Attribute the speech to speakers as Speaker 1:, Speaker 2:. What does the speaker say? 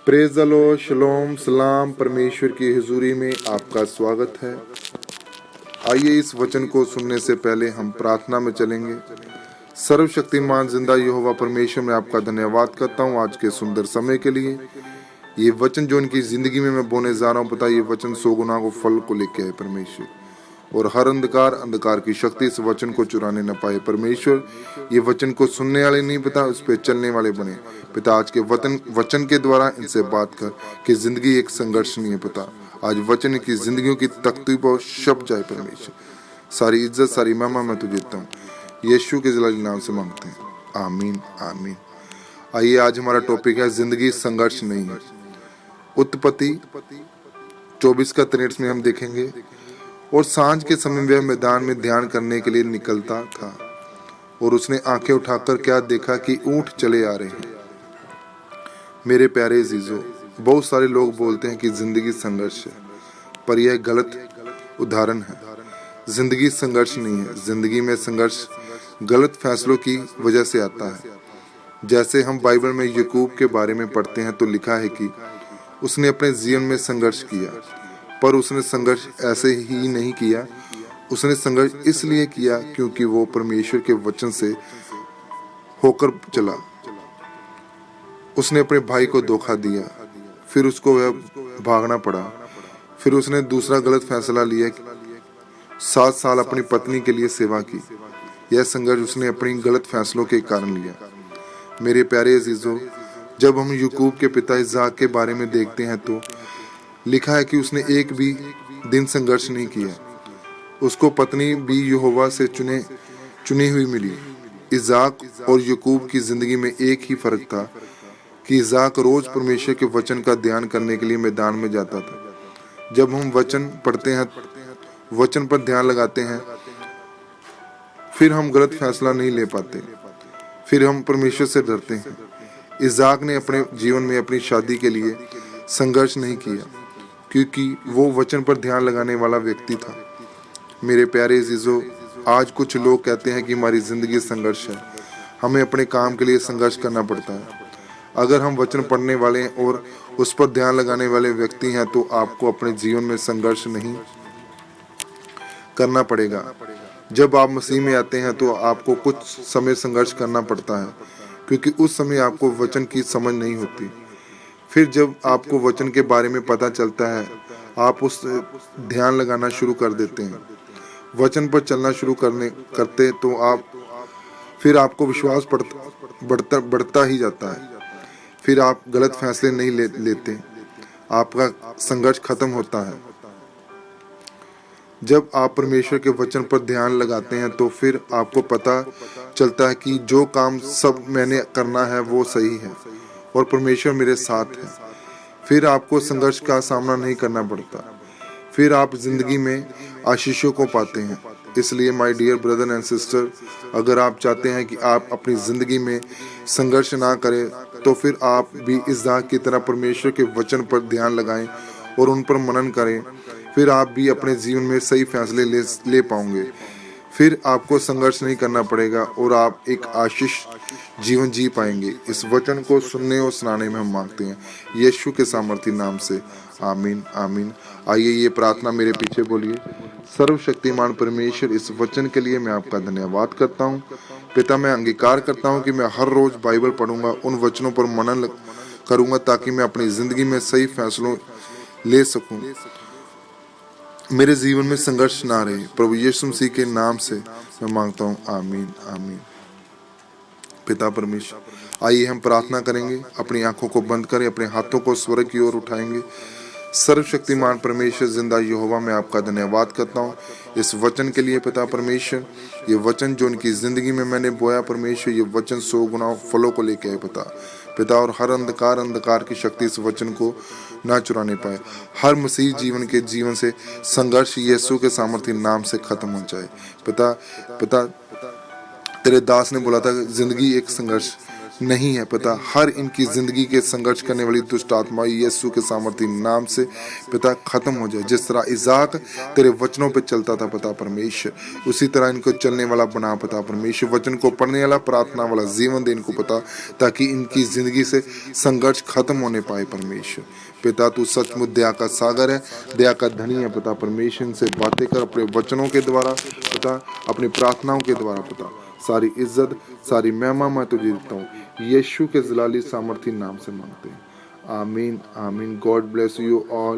Speaker 1: Praise the Lord, शलोम, सलाम। परमेश्वर की हुजूरी में आपका स्वागत है। आइए इस वचन को सुनने से पहले हम प्रार्थना में चलेंगे। सर्वशक्तिमान जिंदा यहोवा परमेश्वर, मैं आपका धन्यवाद करता हूँ आज के सुंदर समय के लिए। ये वचन जो इनकी जिंदगी में मैं बोने जा रहा हूँ, पता ये वचन 100 गुना को फल को लेके आए परमेश्वर, और हर अंधकार की शक्ति इस वचन को चुराने न पाए परमेश्वर। ये वचन को सुनने वाले नहीं पिता, उस पर चलने वाले बने पिता। आज के वचन के द्वारा इनसे बात कर कि जिंदगी एक संघर्ष नहीं है पिता। आज वचन की जिंदगियों की तख्ती पर छप जाए परमेश्वर। सारी इज्जत सारी महिमा मैं तुझे देता हूँ, यीशु के जलाली नाम से मांगते हैं, आमीन आमीन। आइए आज हमारा टॉपिक है जिंदगी संघर्ष नहीं है। उत्पत्ति 24 का 63 में हम देखेंगे। और सांझ के समय वह मैदान में ध्यान करने के लिए निकलता था, और उसने आंखें उठाकर क्या देखा कि ऊंट चले आ रहे हैं। मेरे प्यारे अजीजों, बहुत सारे लोग बोलते हैं कि जिंदगी संघर्ष है, पर यह गलत उदाहरण है। जिंदगी संघर्ष नहीं है। जिंदगी में संघर्ष गलत फैसलों की वजह से आता है। जैसे हम बाइबल में याकूब के बारे में पढ़ते हैं तो लिखा है कि उसने अपने जीवन में संघर्ष किया, पर उसने संघर्ष ऐसे ही नहीं किया। उसने संघर्ष इसलिए किया क्योंकि वो परमेश्वर के वचन से होकर चला। उसने अपने भाई को धोखा दिया, फिर उसको वह भागना पड़ा। फिर उसने दूसरा गलत फैसला लिया, 7 साल अपनी पत्नी के लिए सेवा की। यह संघर्ष उसने अपनी गलत फैसलों के कारण लिया। मेरे प्यारे अजीजों, जब हम याकूब के पिता इसहाक के बारे में देखते हैं तो लिखा है कि उसने एक भी दिन संघर्ष नहीं किया। उसको पत्नी भी यहोवा से चुनी हुई मिली। इसहाक और याकूब की जिंदगी में एक ही फर्क था कि इसहाक रोज परमेश्वर के वचन का ध्यान करने के लिए मैदान में जाता था। जब हम वचन पढ़ते हैं, वचन पर ध्यान लगाते हैं, फिर हम गलत फैसला नहीं ले पाते, फिर हम परमेश्वर से डरते हैं। इसहाक ने अपने जीवन में अपनी शादी के लिए संघर्ष नहीं किया क्योंकि वो वचन पर ध्यान लगाने वाला व्यक्ति था। मेरे प्यारे अजीजों, आज कुछ लोग कहते हैं कि हमारी जिंदगी संघर्ष है, हमें अपने काम के लिए संघर्ष करना पड़ता है। अगर हम वचन पढ़ने वाले और उस पर ध्यान लगाने वाले व्यक्ति हैं तो आपको अपने जीवन में संघर्ष नहीं करना पड़ेगा। जब आप मसीह में आते हैं तो आपको कुछ समय संघर्ष करना पड़ता है क्योंकि उस समय आपको वचन की समझ नहीं होती। फिर जब आपको वचन के बारे में पता चलता है, आप उस ध्यान लगाना शुरू कर देते हैं, वचन पर चलना शुरू करते तो फिर आपको विश्वास बढ़ता ही जाता है। फिर आप गलत फैसले नहीं लेते, आपका संघर्ष खत्म होता है। जब आप परमेश्वर के वचन पर ध्यान लगाते हैं तो फिर आपको पता चलता है कि जो काम सब मैंने करना है वो सही है और परमेश्वर मेरे साथ है। फिर आपको संघर्ष का सामना नहीं करना पड़ता, फिर आप जिंदगी में आशीषों को पाते हैं। इसलिए my dear brother and sister, अगर आप चाहते हैं कि आप अपनी जिंदगी में संघर्ष ना करें तो फिर आप भी इसहाक की तरह परमेश्वर के वचन पर ध्यान लगाएं और उन पर मनन करें। फिर आप भी अपने जीवन में सही फैसले ले पाओगे। फिर आपको संघर्ष नहीं करना पड़ेगा और आप एक आशीष जीवन जी पाएंगे। इस वचन को सुनने और सुनाने में हम मांगते हैं यीशु के सामर्थी नाम से, आमीन आमीन। आइए ये प्रार्थना मेरे पीछे बोलिए। सर्वशक्तिमान परमेश्वर, इस वचन के लिए मैं आपका धन्यवाद करता हूँ पिता। मैं अंगीकार करता हूँ कि मैं हर रोज बाइबल पढ़ूंगा, उन वचनों पर मनन करूंगा ताकि मैं अपनी जिंदगी में सही फैसलों ले सकूं, मेरे जीवन में संघर्ष ना रहे। प्रभु यीशु मसीह के नाम से मैं मांगता हूँ, आमीन आमीन। पिता परमेश्वर, आइए हम प्रार्थना करेंगे। अपनी आंखों को बंद करें, अपने हाथों को स्वर्ग की ओर उठाएंगे। सर्वशक्तिमान परमेश्वर जिंदा यहोवा, मैं आपका धन्यवाद करता हूँ इस वचन के लिए पिता परमेश्वर। ये वचन जो उनकी जिंदगी में मैंने बोया परमेश्वर, ये वचन 100 गुना फलों को लेके आए पिता, और हर अंधकार की शक्ति इस वचन को ना चुराने पाए। हर मसीह जीवन से संघर्ष यीशु के सामर्थ्य नाम से खत्म हो जाए पिता। तेरे दास ने बोला था जिंदगी एक संघर्ष, नहीं है पिता। हर इनकी जिंदगी के संघर्ष करने वाली दुष्ट आत्मा यीशु के सामर्थ्य नाम से पिता खत्म हो जाए। जिस तरह इजाक तेरे वचनों पे चलता था पिता परमेश्वर, उसी तरह इनको चलने वाला बना पिता परमेश्वर। वचन को पढ़ने वाला, प्रार्थना वाला जीवन दे इनको पिता, ताकि इनकी जिंदगी से संघर्ष खत्म होने पाए परमेश्वर। पिता तू सचमुच दया का सागर है, दया का धनी है पिता परमेश्वर। से बातें कर अपने वचनों के द्वारा पिता, अपनी प्रार्थनाओं के द्वारा पिता। सारी इज्जत, सारी महिमा मैं तुझे देता हूँ, यीशु के जलाली सामर्थी नाम से मांगते हैं, आमीन आमीन। God bless you all.